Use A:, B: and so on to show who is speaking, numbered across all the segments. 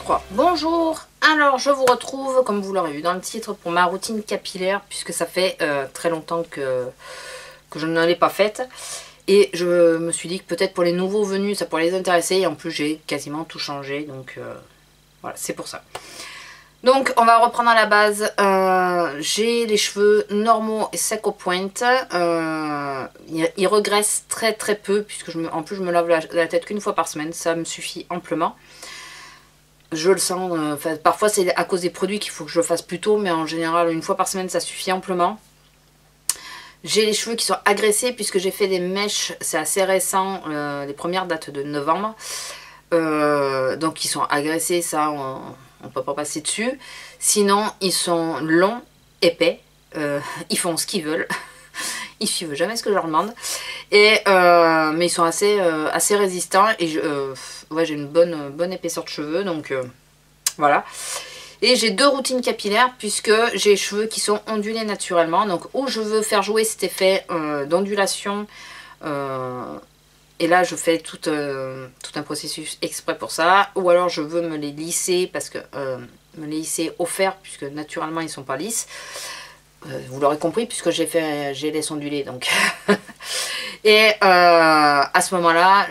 A: 3. Bonjour, alors je vous retrouve comme vous l'aurez vu dans le titre pour ma routine capillaire puisque ça fait très longtemps que je ne l'ai pas faite. Et je me suis dit que peut-être pour les nouveaux venus ça pourrait les intéresser et en plus j'ai quasiment tout changé donc voilà c'est pour ça. Donc on va reprendre à la base, j'ai les cheveux normaux et secs aux pointes, ils regressent très peu puisque en plus je me lave la tête qu'une fois par semaine, ça me suffit amplement. Je le sens, parfois c'est à cause des produits qu'il faut que je le fasse plus tôt, mais en général une fois par semaine ça suffit amplement. J'ai les cheveux qui sont agressés puisque j'ai fait des mèches, c'est assez récent, les premières datent de novembre, donc ils sont agressés, ça on ne peut pas passer dessus. Sinon, ils sont longs, épais, ils font ce qu'ils veulent. Ils suivent jamais ce que je leur demande. Et, mais ils sont assez résistants. Et ouais, j'ai une bonne épaisseur de cheveux. Donc voilà. Et j'ai deux routines capillaires puisque j'ai les cheveux qui sont ondulés naturellement. Donc où je veux faire jouer cet effet d'ondulation. Et là je fais tout un processus exprès pour ça. Ou alors je veux me les lisser parce que me les lisser au fer puisque naturellement ils sont pas lisses. Vous l'aurez compris puisque j'ai les ondulés donc. Et à ce moment là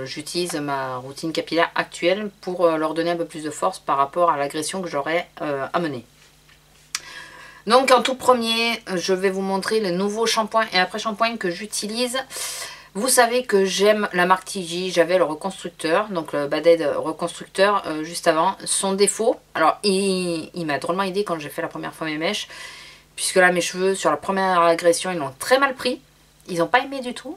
A: j'utilise ma routine capillaire actuelle pour leur donner un peu plus de force par rapport à l'agression que j'aurais à mener. Donc en tout premier je vais vous montrer le nouveau shampoing et après shampoing que j'utilise. Vous savez que j'aime la marque TJ, j'avais le reconstructeur, donc le Bad Aid reconstructeur juste avant. Son défaut, alors il m'a drôlement aidé quand j'ai fait la première fois mes mèches, puisque là mes cheveux sur la première agression ils l'ont très mal pris, ils n'ont pas aimé du tout.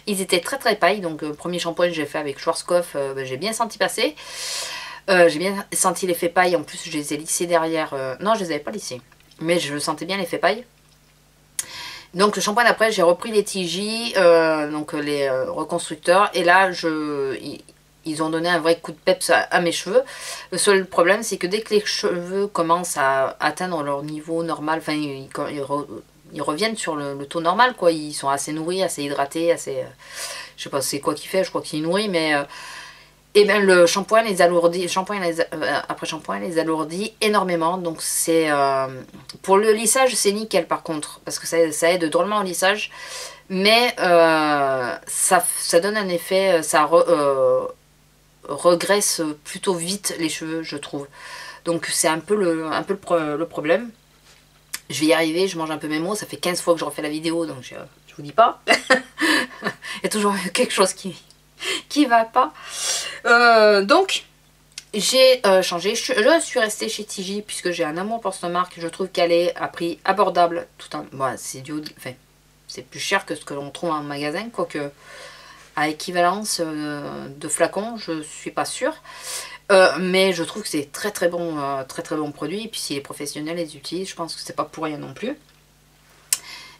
A: Ils étaient très pailles, donc premier shampoing que j'ai fait avec Schwarzkopf, j'ai bien senti passer. J'ai bien senti l'effet paille, en plus je les ai lissés derrière, non je les avais pas lissés, mais je sentais bien l'effet paille. Donc le shampoing d'après j'ai repris les TJ, donc les reconstructeurs, et là ils ont donné un vrai coup de peps à mes cheveux. Le seul problème c'est que dès que les cheveux commencent à atteindre leur niveau normal, enfin ils reviennent sur le taux normal quoi, ils sont assez nourris, assez hydratés, assez... je sais pas c'est quoi qu'il fait, je crois qu'il est nourri, mais... et bien le shampoing les alourdit, après shampoing les alourdit énormément. Donc c'est pour le lissage c'est nickel par contre, parce que ça aide drôlement au lissage. Mais ça donne un effet, ça regresse plutôt vite les cheveux je trouve. Donc c'est un peu le problème. Je vais y arriver, je mange un peu mes mots, ça fait 15 fois que je refais la vidéo donc je vous dis pas. Il y a toujours quelque chose qui va pas. Donc j'ai changé, je suis restée chez TJ puisque j'ai un amour pour cette marque, je trouve qu'elle est à prix abordable tout en... Bon, c'est du haut de... enfin, c'est plus cher que ce que l'on trouve en magasin, quoique à équivalence de flacons, je suis pas sûre. Mais je trouve que c'est très bon produit, et puis si les professionnels les utilisent, je pense que c'est pas pour rien non plus.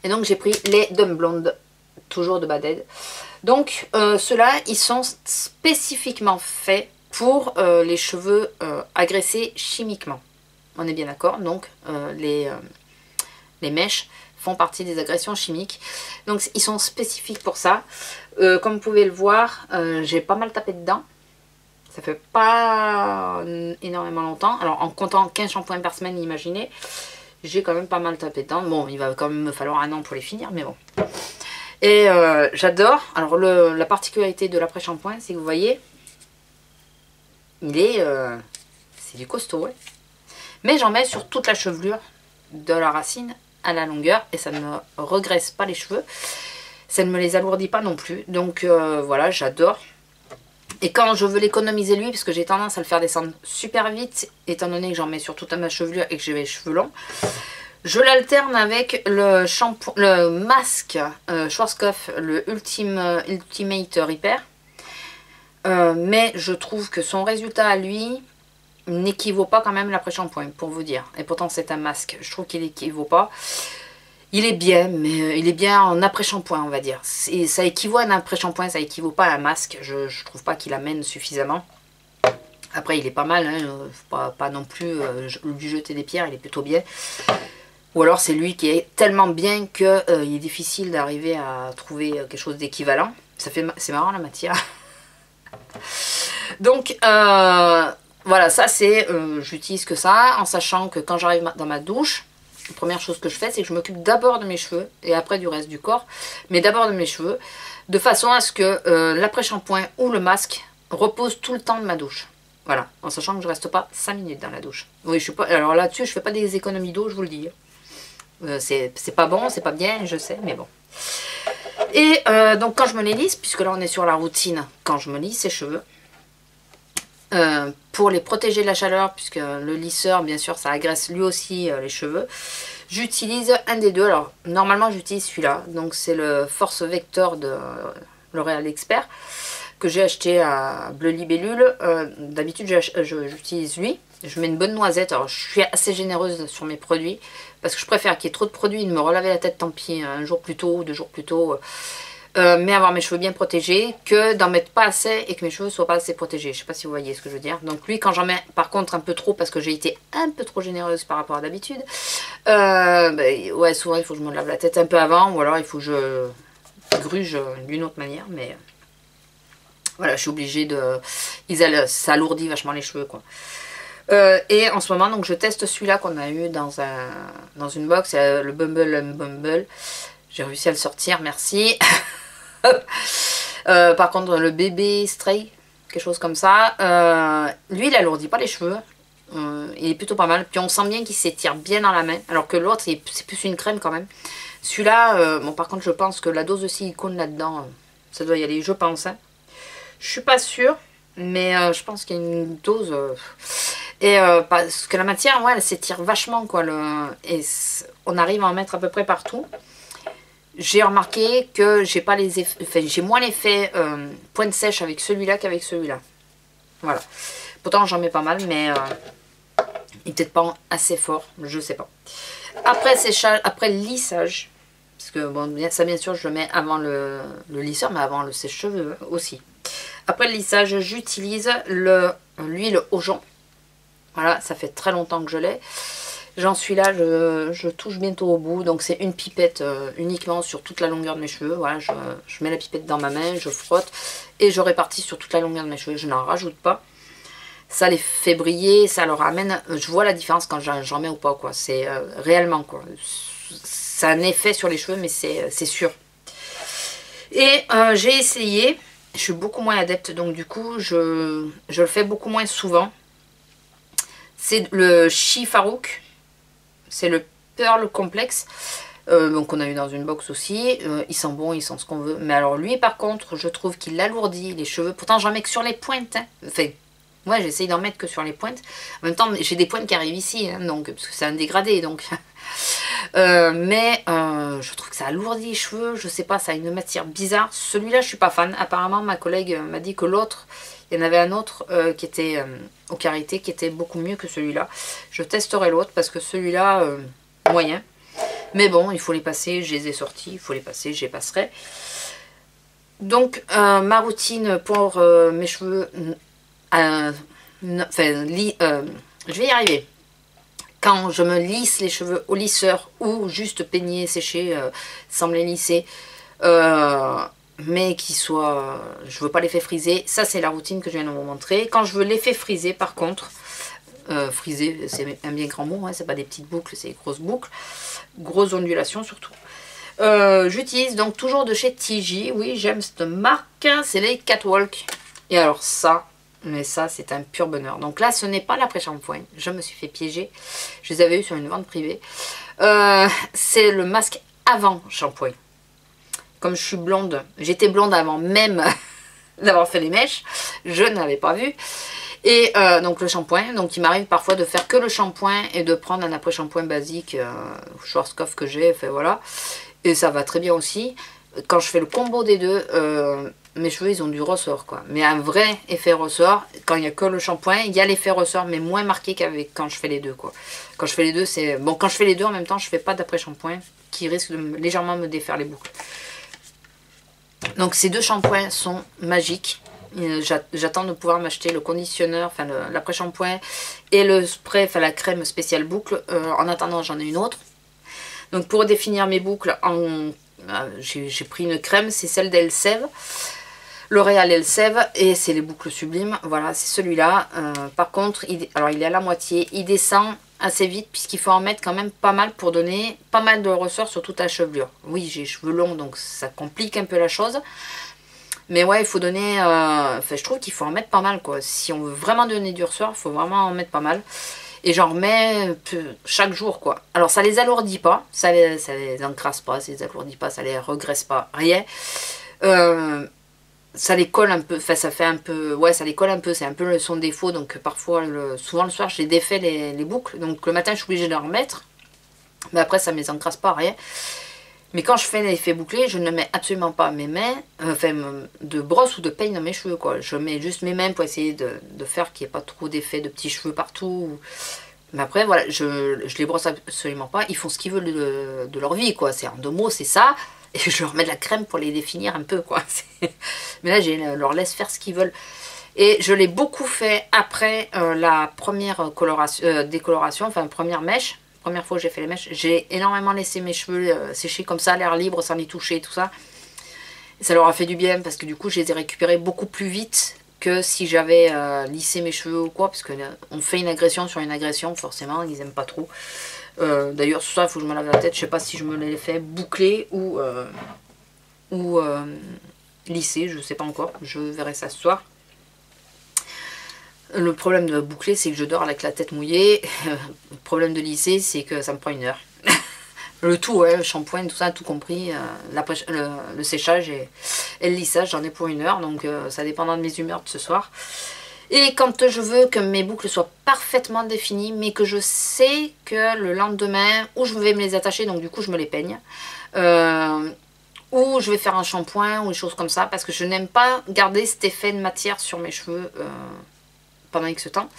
A: Et donc j'ai pris les Dumb Blonde, toujours de Bad Aid. Donc ceux-là ils sont spécifiquement faits pour les cheveux agressés chimiquement, on est bien d'accord. Donc les mèches font partie des agressions chimiques, donc ils sont spécifiques pour ça. Comme vous pouvez le voir, j'ai pas mal tapé dedans, ça fait pas énormément longtemps, alors en comptant 15 shampoings par semaine, imaginez, j'ai quand même pas mal tapé dedans. Bon, il va quand même me falloir un an pour les finir, mais bon. Et j'adore. Alors la particularité de l'après-shampoing, c'est que vous voyez, c'est du costaud, ouais. Mais j'en mets sur toute la chevelure, de la racine à la longueur, et ça ne me regresse pas les cheveux. Ça ne me les alourdit pas non plus. Donc voilà, j'adore. Et quand je veux l'économiser lui, parce que j'ai tendance à le faire descendre super vite, étant donné que j'en mets sur toute ma chevelure et que j'ai les cheveux longs, je l'alterne avec le masque Schwarzkopf, le Ultimate Repair. Mais je trouve que son résultat à lui n'équivaut pas quand même l'après-shampoing, pour vous dire. Et pourtant c'est un masque, je trouve qu'il n'équivaut pas. Il est bien, mais il est bien en après-shampoing, on va dire. Ça équivaut à un après-shampoing, ça équivaut pas à un masque. Je trouve pas qu'il amène suffisamment. Après, il est pas mal, hein, pas non plus lui jeter des pierres, il est plutôt bien. Ou alors c'est lui qui est tellement bien qu'il est difficile d'arriver à trouver quelque chose d'équivalent. C'est marrant la matière. Donc voilà, ça c'est, j'utilise que ça, en sachant que quand j'arrive dans ma douche, la première chose que je fais, c'est que je m'occupe d'abord de mes cheveux, et après du reste du corps, mais d'abord de mes cheveux, de façon à ce que l'après-shampoing ou le masque repose tout le temps de ma douche. Voilà, en sachant que je reste pas 5 minutes dans la douche. Oui, je suis pas, alors là-dessus, je fais pas des économies d'eau, je vous le dis. C'est pas bon, c'est pas bien, je sais, mais bon. Et donc quand je me les lisse, puisque là on est sur la routine, quand je me lisse les cheveux, pour les protéger de la chaleur, puisque le lisseur, bien sûr, ça agresse lui aussi les cheveux, j'utilise un des deux. Alors, normalement, j'utilise celui-là. Donc, c'est le Force Vector de L'Oréal Expert, que j'ai acheté à Bleu Libellule. D'habitude, j'utilise lui. Je mets une bonne noisette. Alors, je suis assez généreuse sur mes produits, parce que je préfère qu'il y ait trop de produits, de me relaver la tête, tant pis, un jour plus tôt, 2 jours plus tôt. Mais avoir mes cheveux bien protégés, que d'en mettre pas assez et que mes cheveux soient pas assez protégés. Je sais pas si vous voyez ce que je veux dire. Donc lui, quand j'en mets par contre un peu trop, parce que j'ai été un peu trop généreuse par rapport à d'habitude, ouais, souvent il faut que je me lave la tête un peu avant, ou alors il faut que je gruge d'une autre manière, mais voilà, je suis obligée de... Ça alourdit vachement les cheveux, quoi. Et en ce moment, donc je teste celui-là qu'on a eu dans une box, le Bumble Bumble. J'ai réussi à le sortir, merci. Par contre, le bébé Stray, quelque chose comme ça, lui, il alourdit pas les cheveux. Il est plutôt pas mal. Puis on sent bien qu'il s'étire bien dans la main. Alors que l'autre, c'est plus une crème quand même. Celui-là, bon, par contre, je pense que la dose de silicone là-dedans, ça doit y aller, je pense. Hein. Je suis pas sûre, mais je pense qu'il y a une dose. Parce que la matière, ouais, elle s'étire vachement, quoi. Et on arrive à en mettre à peu près partout. J'ai remarqué que j'ai pas les effets, enfin, j'ai moins l'effet pointe sèche avec celui-là qu'avec celui-là. Voilà. Pourtant j'en mets pas mal, mais il est peut-être pas assez fort, je sais pas. Après séchage, après lissage, parce que bon, ça bien sûr je le mets avant le lisseur, mais avant le sèche-cheveux aussi. Après le lissage, j'utilise l'huile au jonc. Voilà, ça fait très longtemps que je l'ai. J'en suis là, je touche bientôt au bout, donc c'est une pipette uniquement sur toute la longueur de mes cheveux. Voilà, je mets la pipette dans ma main, je frotte et je répartis sur toute la longueur de mes cheveux. Je n'en rajoute pas. Ça les fait briller, ça leur amène... Je vois la différence quand j'en mets ou pas, quoi. C'est réellement, quoi. Ça a un effet sur les cheveux, mais c'est sûr. Et j'ai essayé, je suis beaucoup moins adepte, donc du coup, je le fais beaucoup moins souvent. C'est le Chi Farouk. C'est le Pearl Complex, donc on a eu dans une box aussi. Il sent bon, il sent ce qu'on veut. Mais alors lui par contre, je trouve qu'il alourdit les cheveux. Pourtant j'en mets que sur les pointes. Hein. Enfin, moi j'essaye d'en mettre que sur les pointes. En même temps, j'ai des pointes qui arrivent ici, hein, donc, parce que c'est un dégradé. Donc. Je trouve que ça alourdit les cheveux. Je sais pas, ça a une matière bizarre. Celui-là, je suis pas fan. Apparemment, ma collègue m'a dit que l'autre... Il y en avait un autre qui était au karité, qui était beaucoup mieux que celui-là. Je testerai l'autre parce que celui-là, moyen. Mais bon, il faut les passer, je les ai sortis, il faut les passer, je les passerai. Donc, ma routine pour mes cheveux, je vais y arriver. Quand je me lisse les cheveux au lisseur ou juste peigner, sécher, sans me les lisser, mais qui soit, je veux pas l'effet frisé, ça c'est la routine que je viens de vous montrer. Quand je veux l'effet frisé par contre, frisé c'est un bien grand mot, hein, c'est pas des petites boucles, c'est des grosses boucles, grosses ondulations surtout. J'utilise donc toujours de chez TJ, oui j'aime cette marque, c'est les Catwalk. Et alors ça, mais ça c'est un pur bonheur. Donc là ce n'est pas l'après-shampoing, je me suis fait piéger, je les avais eu sur une vente privée. C'est le masque avant shampoing. Comme je suis blonde, j'étais blonde avant même d'avoir fait les mèches, je n'avais pas vu. Et donc le shampoing, donc il m'arrive parfois de faire que le shampoing et de prendre un après-shampoing basique, Schwarzkopf que j'ai, fait voilà. Et ça va très bien aussi. Quand je fais le combo des deux, mes cheveux ils ont du ressort quoi. Mais un vrai effet ressort, quand il n'y a que le shampoing, il y a l'effet ressort mais moins marqué qu'avec quand je fais les deux quoi. Quand je fais les deux, c'est... Bon, quand je fais les deux en même temps, je fais pas d'après-shampoing qui risque de légèrement me défaire les boucles. Donc ces deux shampoings sont magiques. J'attends de pouvoir m'acheter le conditionneur, enfin l'après-shampoing et le spray, enfin la crème spéciale boucle. En attendant, j'en ai une autre. Donc pour définir mes boucles, j'ai pris une crème, c'est celle d'Elsev. L'Oréal Elseve, et c'est les boucles sublimes. Voilà, c'est celui-là. Par contre, alors il est à la moitié. Il descend assez vite puisqu'il faut en mettre quand même pas mal pour donner pas mal de ressort sur toute la chevelure. Oui, j'ai les cheveux longs, donc ça complique un peu la chose. Mais ouais, il faut donner... enfin, je trouve qu'il faut en mettre pas mal, quoi. Si on veut vraiment donner du ressort, il faut vraiment en mettre pas mal. Et j'en remets chaque jour, quoi. Alors, ça les alourdit pas. Ça les encrasse pas, ça les alourdit pas, ça les regraisse pas. Rien. Ça les colle un peu, enfin ça fait un peu, ouais ça les colle un peu, c'est un peu son défaut, donc parfois, souvent le soir je les défais les boucles, donc le matin je suis obligée de les remettre, mais après ça ne les encrasse pas, rien. Mais quand je fais l'effet bouclé, je ne mets absolument pas mes mains, enfin de brosse ou de peigne dans mes cheveux, quoi. Je mets juste mes mains pour essayer de faire qu'il n'y ait pas trop d'effet de petits cheveux partout. Mais après, voilà, je les brosse absolument pas. Ils font ce qu'ils veulent de leur vie, quoi. C'est en 2 mots, c'est ça. Et je leur mets de la crème pour les définir un peu, quoi. Mais là, je leur laisse faire ce qu'ils veulent. Et je l'ai beaucoup fait après la première décoloration, enfin première mèche. Première fois que j'ai fait les mèches, j'ai énormément laissé mes cheveux sécher comme ça, à l'air libre, sans les toucher et tout ça. Et ça leur a fait du bien parce que du coup, je les ai récupérés beaucoup plus vite que si j'avais lissé mes cheveux ou quoi. Parce qu'on fait une agression sur une agression, forcément, ils aiment pas trop. D'ailleurs, sur ça, il faut que je me lave la tête. Je sais pas si je me les fais boucler ou lisser, je sais pas encore. Je verrai ça ce soir. Le problème de boucler, c'est que je dors avec la tête mouillée. Le problème de lisser, c'est que ça me prend 1 heure. Le tout, ouais, le shampoing, tout ça, tout compris. Le séchage et le lissage, j'en ai pour 1 heure. Donc ça dépendra de mes humeurs de ce soir. Et quand je veux que mes boucles soient parfaitement définies, mais que je sais que le lendemain, où je vais me les attacher, donc du coup je me les peigne. Ou je vais faire un shampoing ou des choses comme ça, parce que je n'aime pas garder cet effet de matière sur mes cheveux pendant X temps.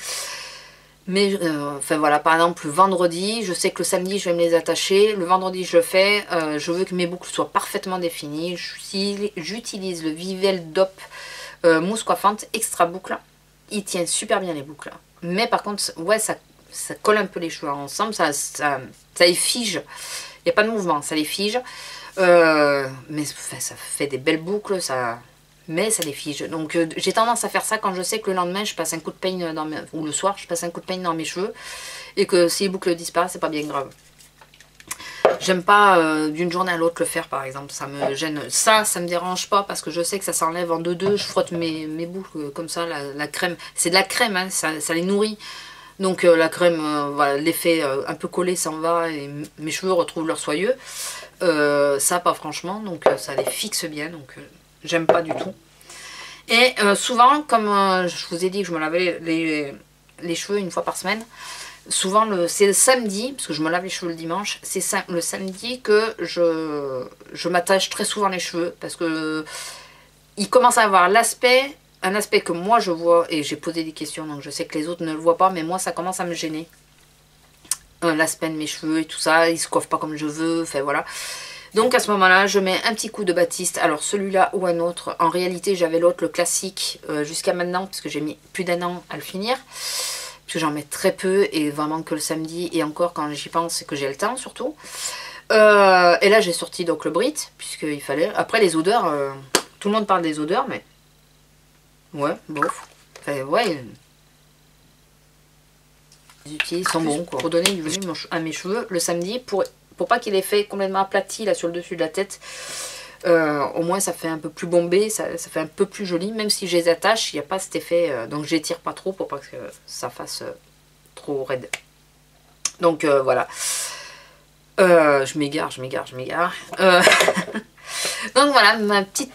A: Mais enfin voilà, par exemple le vendredi, je sais que le samedi je vais me les attacher, le vendredi je le fais, je veux que mes boucles soient parfaitement définies. J'utilise le Vivelle Dop mousse coiffante extra boucle. Il tient super bien les boucles. Mais par contre, ouais, ça colle un peu les cheveux ensemble, ça les fige. Il n'y a pas de mouvement, ça les fige. Mais enfin, ça fait des belles boucles, mais ça les fige. Donc j'ai tendance à faire ça quand je sais que le lendemain je passe un coup de peigne ou le soir je passe un coup de peigne dans mes cheveux et que si les boucles disparaissent, c'est pas bien grave. J'aime pas d'une journée à l'autre le faire, par exemple, ça me gêne. Ça me dérange pas parce que je sais que ça s'enlève en 2-2. Je frotte mes boucles comme ça, la crème. C'est de la crème, hein, ça les nourrit. Donc la crème, voilà, l'effet un peu collé s'en va et mes cheveux retrouvent leur soyeux. Ça pas franchement, donc ça les fixe bien, donc j'aime pas du tout. Et souvent, comme je vous ai dit que je me lavais les cheveux 1 fois par semaine, souvent c'est le samedi, parce que je me lave les cheveux le dimanche, c'est le samedi que je m'attache très souvent les cheveux, parce que ils commencent à avoir un aspect que moi je vois, et j'ai posé des questions, donc je sais que les autres ne le voient pas, mais moi ça commence à me gêner. L'aspect de mes cheveux et tout ça, ils se coiffent pas comme je veux, enfin voilà. Donc à ce moment-là, je mets un petit coup de Batiste, alors celui-là ou un autre. En réalité, j'avais l'autre, le classique, jusqu'à maintenant, parce que j'ai mis plus d'1 an à le finir. Parce que j'en mets très peu, et vraiment que le samedi, et encore quand j'y pense, c'est que j'ai le temps surtout. Et là, j'ai sorti donc le Brit, puisqu'il fallait. Après, les odeurs, tout le monde parle des odeurs, mais... ouais, bof. Enfin, ouais... les outils sont bons, quoi. Pour donner du volume à mes cheveux le samedi, pour pas qu'il ait fait complètement aplati là sur le dessus de la tête. Au moins ça fait un peu plus bombé, ça fait un peu plus joli, même si je les attache, il n'y a pas cet effet, donc j'étire pas trop pour pas que ça fasse trop raide. Donc voilà. Je m'égare. Donc voilà,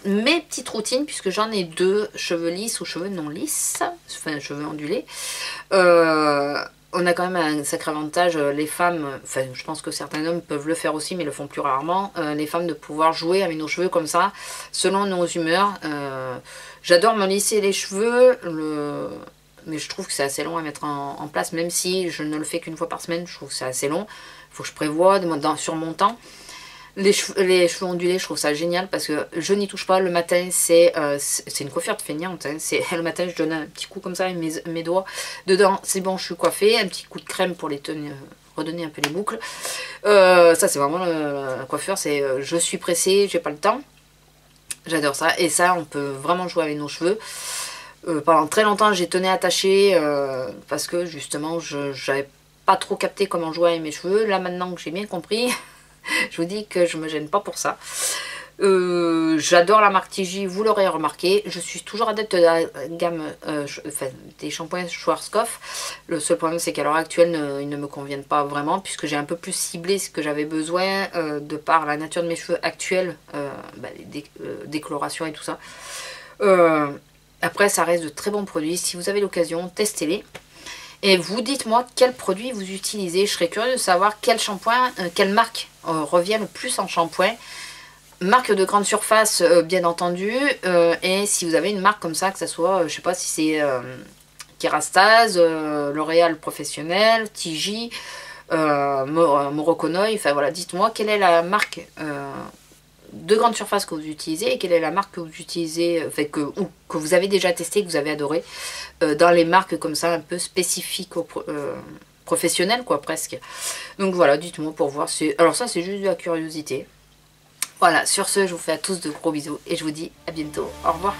A: mes petites routines, puisque j'en ai 2, cheveux lisses ou cheveux non lisses, enfin cheveux ondulés. On a quand même un sacré avantage, les femmes, enfin je pense que certains hommes peuvent le faire aussi mais le font plus rarement, les femmes de pouvoir jouer avec nos cheveux comme ça, selon nos humeurs. J'adore me lisser les cheveux, mais je trouve que c'est assez long à mettre en place, même si je ne le fais qu'1 fois par semaine, je trouve que c'est assez long. Il faut que je prévoie sur mon temps. Les cheveux ondulés, je trouve ça génial parce que je n'y touche pas. Le matin, c'est une coiffure de feignante. Hein. Le matin, je donne un petit coup comme ça avec mes doigts. Dedans, c'est bon, je suis coiffée. Un petit coup de crème pour les tenir, redonner un peu les boucles. Ça, c'est vraiment la coiffure. C'est je suis pressée, j'ai pas le temps. J'adore ça. Et ça, on peut vraiment jouer avec nos cheveux. Pendant très longtemps, j'ai tenu attaché parce que justement, je n'avais pas trop capté comment jouer avec mes cheveux. Là, maintenant que j'ai bien compris, je vous dis que je me gêne pas pour ça. J'adore la marque TJ, vous l'aurez remarqué. Je suis toujours adepte de la gamme des shampoings Schwarzkopf. Le seul problème, c'est qu'à l'heure actuelle, ils ne me conviennent pas vraiment, puisque j'ai un peu plus ciblé ce que j'avais besoin de par la nature de mes cheveux actuels, les décolorations et tout ça. Après, ça reste de très bons produits. Si vous avez l'occasion, testez-les. Et vous dites-moi quel produit vous utilisez. Je serais curieux de savoir quel shampoing, quelle marque revient le plus en shampoing. Marque de grande surface, bien entendu. Et si vous avez une marque comme ça, que ce soit, je sais pas si c'est Kerastase, L'Oréal Professionnel, TJ, Morokonoy. Enfin voilà, dites-moi quelle est la marque de grande surface que vous utilisez et quelle est la marque que vous utilisez, enfin, que vous avez déjà testé, que vous avez adoré, dans les marques comme ça un peu spécifiques aux professionnels, quoi, presque. Donc voilà, dites-moi pour voir. Alors ça, c'est juste de la curiosité. Voilà, sur ce, je vous fais à tous de gros bisous et je vous dis à bientôt. Au revoir.